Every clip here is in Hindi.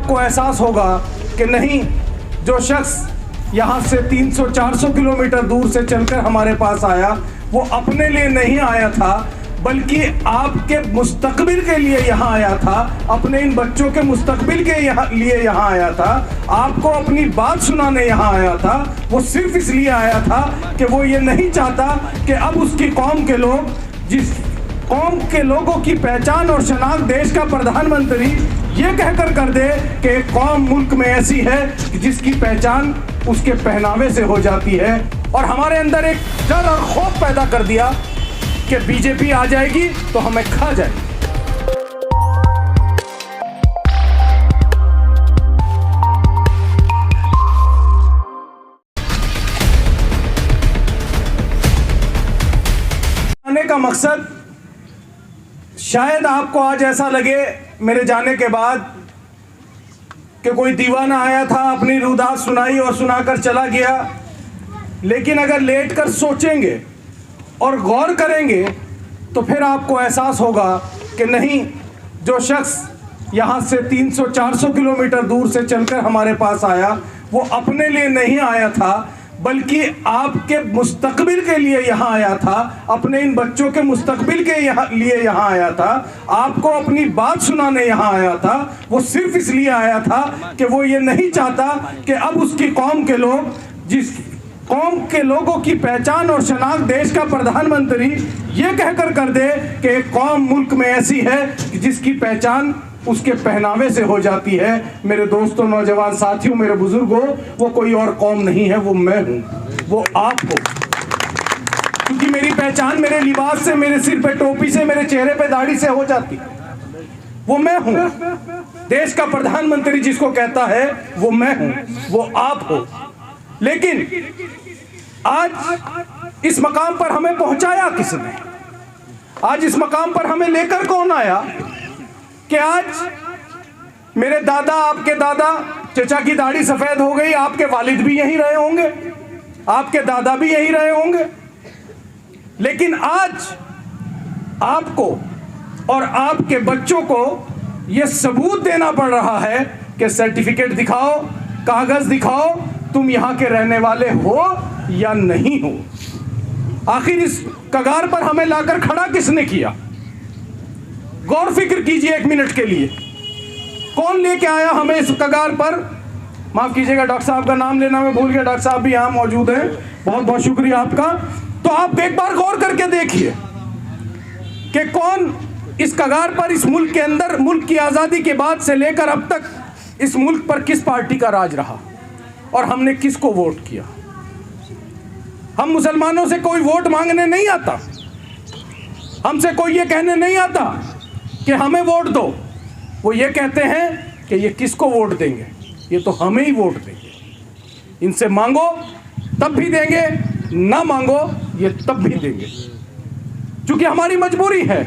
आपको एहसास होगा कि नहीं, जो शख्स यहाँ से 300-400 किलोमीटर दूर से चलकर हमारे पास आया, वो अपने लिए नहीं आया था, बल्कि आपके मुस्तकबिल के लिए यहाँ आया था, अपने इन बच्चों के मुस्तकबिल के लिए यहाँ आया था, आपको अपनी बात सुनाने यहाँ आया था। वो सिर्फ इसलिए आया था कि वो ये नहीं चाहता कि अब उसकी कौम के लोग, जिस कौम के लोगों की पहचान और शनाख्त देश का प्रधानमंत्री ये कहकर कर दे कि एक कौम मुल्क में ऐसी है जिसकी पहचान उसके पहनावे से हो जाती है, और हमारे अंदर एक डर और खौफ पैदा कर दिया कि बीजेपी आ जाएगी तो हमें खा जाएगी। आने का मकसद, शायद आपको आज ऐसा लगे मेरे जाने के बाद कि कोई दीवाना आया था, अपनी रुदास सुनाई और सुनाकर चला गया, लेकिन अगर लेट कर सोचेंगे और गौर करेंगे तो फिर आपको एहसास होगा कि नहीं, जो शख्स यहाँ से 300-400 किलोमीटर दूर से चलकर हमारे पास आया, वो अपने लिए नहीं आया था, बल्कि आपके मुस्तकबिल के लिए यहाँ आया था, अपने इन बच्चों के मुस्तकबिल के लिए यहाँ आया था, आपको अपनी बात सुनाने यहाँ आया था। वो सिर्फ इसलिए आया था कि वो ये नहीं चाहता कि अब उसकी कौम के लोग, जिस कौम के लोगों की पहचान और शनाख्त देश का प्रधानमंत्री ये कहकर कर दे कि एक कौम मुल्क में ऐसी है जिसकी पहचान उसके पहनावे से हो जाती है। मेरे दोस्तों, नौजवान साथियों, मेरे बुजुर्गों, वो कोई और कौम नहीं है, वो मैं हूं, वो आप हो। क्योंकि मेरी पहचान मेरे लिबास से, मेरे सिर पे टोपी से, मेरे चेहरे पे दाढ़ी से हो जाती है। वो मैं हूं, देश का प्रधानमंत्री जिसको कहता है वो मैं हूं, वो आप हो। लेकिन आज इस मकाम पर हमें पहुंचाया किसने? आज इस मकाम पर हमें लेकर कौन आया कि आज मेरे दादा, आपके दादा, चचा की दाढ़ी सफेद हो गई, आपके वालिद भी यहीं रहे होंगे, आपके दादा भी यहीं रहे होंगे, लेकिन आज आपको और आपके बच्चों को यह सबूत देना पड़ रहा है कि सर्टिफिकेट दिखाओ, कागज दिखाओ, तुम यहां के रहने वाले हो या नहीं हो। आखिर इस कगार पर हमें लाकर खड़ा किसने किया? गौर फिक्र कीजिए एक मिनट के लिए, कौन लेके आया हमें इस कगार पर? माफ कीजिएगा, डॉक्टर साहब का नाम लेना मैं भूल गया, डॉक्टर साहब भी यहाँ मौजूद हैं, बहुत बहुत शुक्रिया आपका। तो आप एक बार गौर करके देखिए कि कौन इस कगार पर, इस मुल्क के अंदर, मुल्क की आज़ादी के बाद से लेकर अब तक इस मुल्क पर किस पार्टी का राज रहा और हमने किसको वोट किया। हम मुसलमानों से कोई वोट मांगने नहीं आता, हमसे कोई ये कहने नहीं आता कि हमें वोट दो। वो ये कहते हैं कि ये किसको वोट देंगे, ये तो हमें ही वोट देंगे। इनसे मांगो तब भी देंगे, ना मांगो ये तब भी देंगे, क्योंकि हमारी मजबूरी है।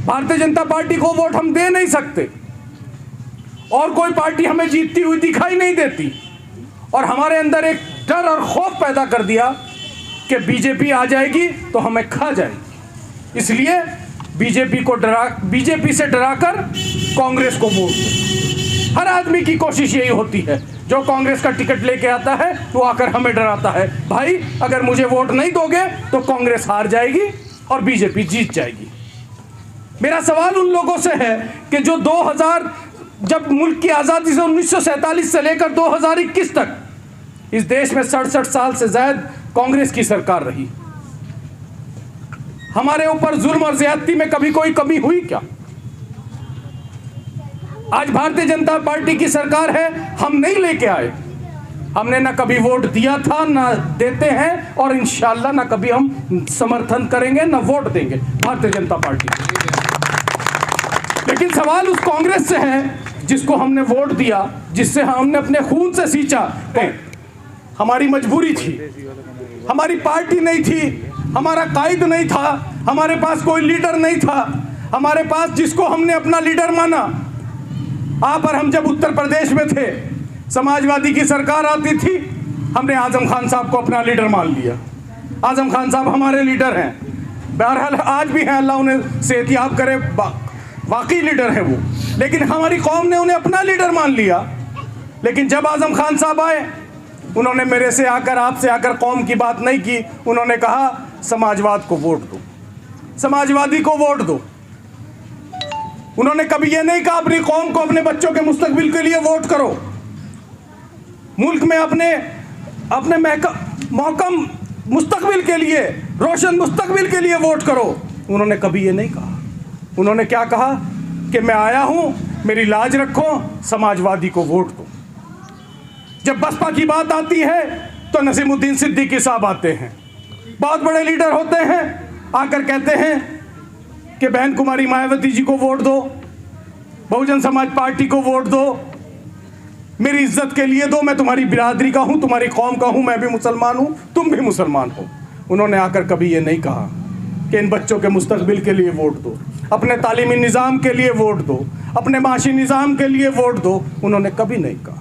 भारतीय जनता पार्टी को वोट हम दे नहीं सकते और कोई पार्टी हमें जीतती हुई दिखाई नहीं देती, और हमारे अंदर एक डर और खौफ पैदा कर दिया कि बीजेपी आ जाएगी तो हमें खा जाएगी। इसलिए बीजेपी से डराकर कांग्रेस को वोट दो। हर आदमी की कोशिश यही होती है, जो कांग्रेस का टिकट लेके आता है वो आकर हमें डराता है, भाई अगर मुझे वोट नहीं दोगे तो कांग्रेस हार जाएगी और बीजेपी जीत जाएगी। मेरा सवाल उन लोगों से है कि जो 2000, जब मुल्क की आज़ादी से 1947 से लेकर 2021 तक इस देश में 67 साल से ज्यादा कांग्रेस की सरकार रही, हमारे ऊपर जुल्म और ज्यादती में कभी कोई कमी हुई क्या? आज भारतीय जनता पार्टी की सरकार है, हम नहीं लेके आए, हमने ना कभी वोट दिया था, ना देते हैं, और इंशाल्लाह ना कभी हम समर्थन करेंगे, ना वोट देंगे भारतीय जनता पार्टी। लेकिन सवाल उस कांग्रेस से है जिसको हमने वोट दिया, जिससे हमने अपने खून से सींचा। हमारी मजबूरी थी, हमारी पार्टी नहीं थी, हमारा कायद नहीं था, हमारे पास कोई लीडर नहीं था, हमारे पास जिसको हमने अपना लीडर माना। आप और हम जब उत्तर प्रदेश में थे, समाजवादी की सरकार आती थी, हमने आजम खान साहब को अपना लीडर मान लिया। आजम खान साहब हमारे लीडर हैं, बहरहाल आज भी हैं, अल्लाह उन्हें सेहतियाब करे, वाकई लीडर है वो, लेकिन हमारी कौम ने उन्हें अपना लीडर मान लिया। लेकिन जब आजम खान साहब आए, उन्होंने मेरे से आकर, आपसे आकर कौम की बात नहीं की। उन्होंने कहा समाजवाद को वोट दो, समाजवादी को वोट दो। उन्होंने कभी यह नहीं कहा अपनी कौम को, अपने बच्चों के मुस्तकबिल के लिए वोट करो, मुल्क में अपने महकम मुस्तकबिल के लिए, रोशन मुस्तकबिल के लिए वोट करो। उन्होंने कभी ये नहीं कहा। उन्होंने क्या कहा कि मैं आया हूं, मेरी लाज रखो, समाजवादी को वोट दो। जब बसपा की बात आती है तो नसीमुद्दीन सिद्दीकी साहब आते हैं, बहुत बड़े लीडर होते हैं, आकर कहते हैं कि बहन कुमारी मायावती जी को वोट दो, बहुजन समाज पार्टी को वोट दो, मेरी इज्जत के लिए दो, मैं तुम्हारी बिरादरी का हूं, तुम्हारी कौम का हूं, मैं भी मुसलमान हूं, तुम भी मुसलमान हो। उन्होंने आकर कभी ये नहीं कहा कि इन बच्चों के मुस्तकबिल के लिए वोट दो, अपने तालीमी निज़ाम के लिए वोट दो, अपने माशी निज़ाम के लिए वोट दो। उन्होंने कभी नहीं कहा।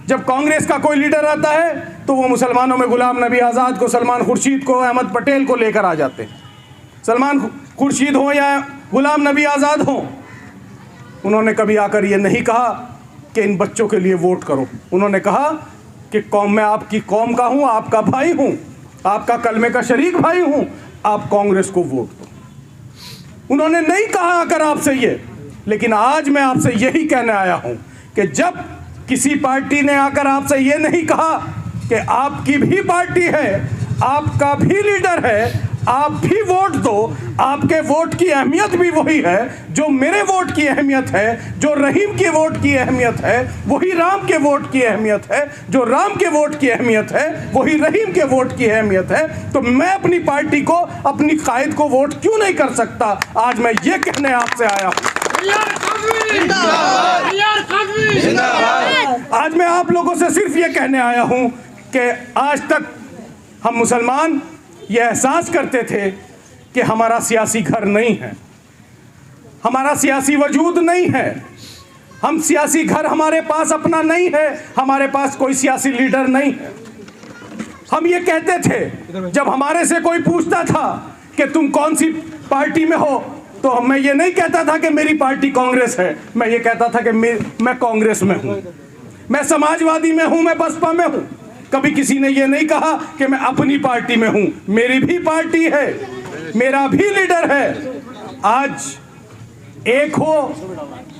जब कांग्रेस का कोई लीडर आता है तो वो मुसलमानों में गुलाम नबी आज़ाद को, सलमान खुर्शीद को, अहमद पटेल को लेकर आ जाते हैं। सलमान खुर्शीद हो या गुलाम नबी आज़ाद हो, उन्होंने कभी आकर ये नहीं कहा कि इन बच्चों के लिए वोट करो। उन्होंने कहा कि कौम, मैं आपकी कौम का हूँ, आपका भाई हूँ, आपका कलमे का शरीक भाई हूँ, आप कांग्रेस को वोट दो। उन्होंने नहीं कहा आकर आपसे ये, लेकिन आज मैं आपसे यही कहने आया हूँ कि जब किसी पार्टी ने आकर आपसे ये नहीं कहा कि आपकी भी पार्टी है, आपका भी लीडर है, आप भी वोट दो, आपके वोट की अहमियत भी वही है जो मेरे वोट की अहमियत है, जो रहीम के वोट की अहमियत है वही राम के वोट की अहमियत है, जो राम के वोट की अहमियत है वही रहीम के वोट की अहमियत है, तो मैं अपनी पार्टी को, अपनी कायद को वोट क्यों नहीं कर सकता? आज मैं ये कहने आपसे आया हूँ। आज मैं आप लोगों से सिर्फ ये कहने आया हूँ कि आज तक हम मुसलमान ये एहसास करते थे कि हमारा सियासी घर नहीं है, हमारा सियासी वजूद नहीं है, हम सियासी घर हमारे पास अपना नहीं है, हमारे पास कोई सियासी लीडर नहीं है। हम ये कहते थे, जब हमारे से कोई पूछता था कि तुम कौन सी पार्टी में हो, तो मैं ये नहीं कहता था कि मेरी पार्टी कांग्रेस है, मैं ये कहता था कि मैं कांग्रेस में हूँ, मैं समाजवादी में हूँ, मैं बसपा में हूँ। कभी किसी ने ये नहीं कहा कि मैं अपनी पार्टी में हूँ, मेरी भी पार्टी है, मेरा भी लीडर है। आज एक हो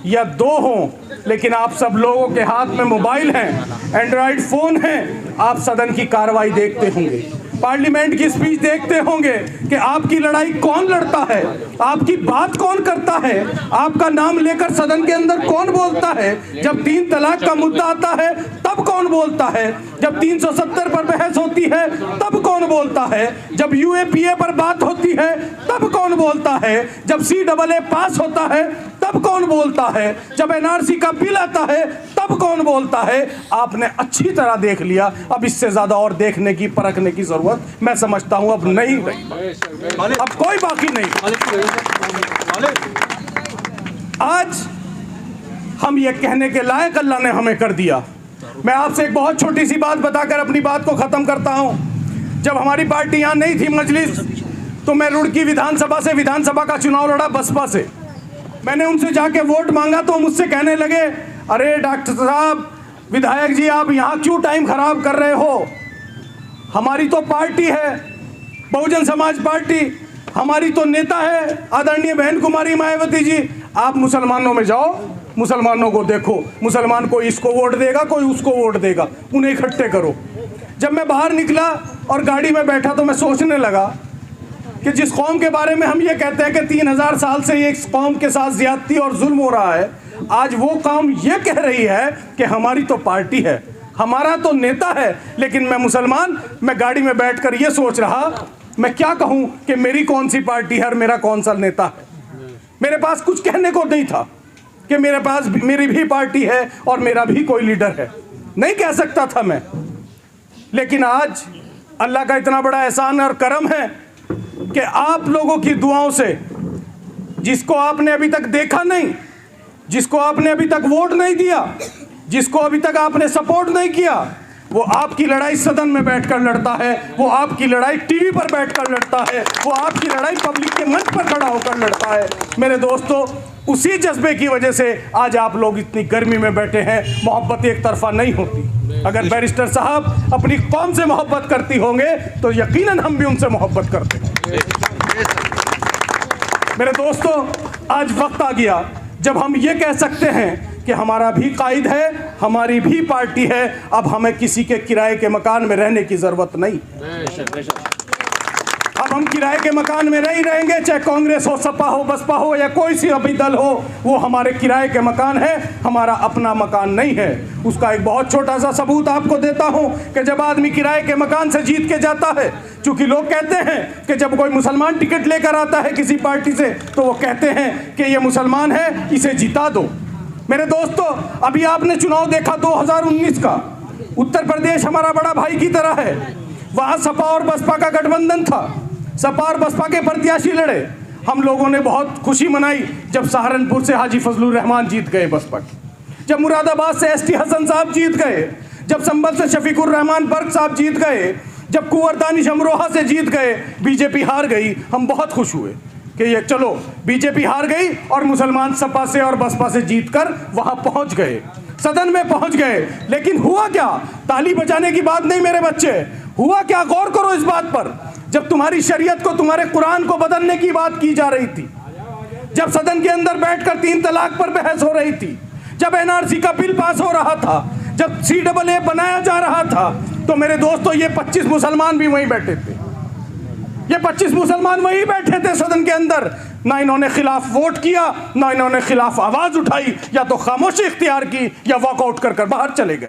या दो हो, लेकिन आप सब लोगों के हाथ में मोबाइल हैं, एंड्रॉइड फ़ोन हैं, आप सदन की कार्रवाई देखते होंगे, पार्लियामेंट की स्पीच देखते होंगे कि आपकी लड़ाई कौन लड़ता है, आपकी बात कौन करता है, आपका नाम लेकर सदन के अंदर कौन बोलता है। जब 3 तलाक का मुद्दा आता है तब कौन बोलता है, जब 370 पर बहस होती है तब कौन बोलता है, जब यूएपीए पर बात होती है तब कौन बोलता है, जब CAA पास होता है तब कौन बोलता है, जब NRC का बिल आता है तब कौन बोलता है। आपने अच्छी तरह देख लिया, अब इससे ज्यादा और देखने की, परखने की जरूरत मैं समझता हूं अब नहीं रही, अब कोई बाकी नहीं। आज हम ये कहने के लायक अल्लाह ने हमें कर दिया। मैं आपसे एक बहुत छोटी सी बात बताकर अपनी बात को खत्म करता हूं। जब हमारी पार्टी यहां नहीं थी मजलिस, तो मैं रुड़की विधानसभा से विधानसभा का चुनाव लड़ा बसपा से। मैंने उनसे जाके वोट मांगा तो मुझसे कहने लगे, अरे डॉक्टर साहब, विधायक जी, आप यहाँ क्यों टाइम खराब कर रहे हो, हमारी तो पार्टी है बहुजन समाज पार्टी, हमारी तो नेता है आदरणीय बहन कुमारी मायावती जी, आप मुसलमानों में जाओ, मुसलमानों को देखो, मुसलमान कोई इसको वोट देगा, कोई उसको वोट देगा, उन्हें इकट्ठे करो। जब मैं बाहर निकला और गाड़ी में बैठा तो मैं सोचने लगा कि जिस कौम के बारे में हम ये कहते हैं कि 3000 साल से ये कौम के साथ ज्यादती और जुल्म हो रहा है, आज वो कौम ये कह रही है कि हमारी तो पार्टी है, हमारा तो नेता है, लेकिन मैं मुसलमान, मैं गाड़ी में बैठकर ये सोच रहा मैं क्या कहूँ कि मेरी कौन सी पार्टी है और मेरा कौन सा नेता है। मेरे पास कुछ कहने को नहीं था कि मेरे पास मेरी भी पार्टी है और मेरा भी कोई लीडर है, नहीं कह सकता था मैं। लेकिन आज अल्लाह का इतना बड़ा एहसान और करम है कि आप लोगों की दुआओं से, जिसको आपने अभी तक देखा नहीं, जिसको आपने अभी तक वोट नहीं दिया, जिसको अभी तक आपने सपोर्ट नहीं किया, वो आपकी लड़ाई सदन में बैठकर लड़ता है, वो आपकी लड़ाई टीवी पर बैठकर लड़ता है, वो आपकी लड़ाई पब्लिक के मंच पर खड़ा होकर लड़ता है। मेरे दोस्तों, उसी जज्बे की वजह से आज आप लोग इतनी गर्मी में बैठे हैं। मोहब्बत एक तरफा नहीं होती। अगर बैरिस्टर साहब अपनी कौम से मोहब्बत करती होंगे तो यकीनन हम भी उनसे मोहब्बत करते हैं। मेरे दोस्तों, आज वक्त आ गया जब हम ये कह सकते हैं कि हमारा भी कायद है, हमारी भी पार्टी है। अब हमें किसी के किराए के मकान में रहने की जरूरत नहीं। अब हम किराए के मकान में नहीं रहेंगे, चाहे कांग्रेस हो, सपा हो, बसपा हो या कोई सी अभी दल हो। वो हमारे किराए के मकान है, हमारा अपना मकान नहीं है। उसका एक बहुत छोटा सा सबूत आपको देता हूं कि जब आदमी किराए के मकान से जीत के जाता है, चूंकि लोग कहते हैं कि जब कोई मुसलमान टिकट लेकर आता है किसी पार्टी से तो वो कहते हैं कि ये मुसलमान है, इसे जिता दो। मेरे दोस्तों, अभी आपने चुनाव देखा 2019 का। उत्तर प्रदेश हमारा बड़ा भाई की तरह है। वहां सपा और बसपा का गठबंधन था। सपा और बसपा के प्रत्याशी लड़े। हम लोगों ने बहुत खुशी मनाई जब सहारनपुर से हाजी फजलुर रहमान जीत गए बसपा की, जब मुरादाबाद से एसटी हसन साहब जीत गए, जब संभल से शफीकुर रहमान बर्क साहब जीत गए, जब कुंवर दानिश अमरोहा से जीत गए। बीजेपी हार गई। हम बहुत खुश हुए कि ये चलो बीजेपी हार गई और मुसलमान सपा से और बसपा से जीतकर वहां पहुंच गए, सदन में पहुंच गए। लेकिन हुआ क्या? ताली बजाने की बात नहीं मेरे बच्चे। हुआ क्या? गौर करो इस बात पर। जब तुम्हारी शरीयत को, तुम्हारे कुरान को बदलने की बात की जा रही थी, जब सदन के अंदर बैठकर 3 तलाक पर बहस हो रही थी, जब एनआरसी का बिल पास हो रहा था, जब CAA बनाया जा रहा था, तो मेरे दोस्तों ये 25 मुसलमान भी वहीं बैठे थे। ये 25 मुसलमान वहीं बैठे थे सदन के अंदर। ना इन्होंने खिलाफ वोट किया, ना इन्होंने खिलाफ आवाज उठाई, या तो खामोशी इख्तियार की या वॉकआउट कर बाहर चले गए।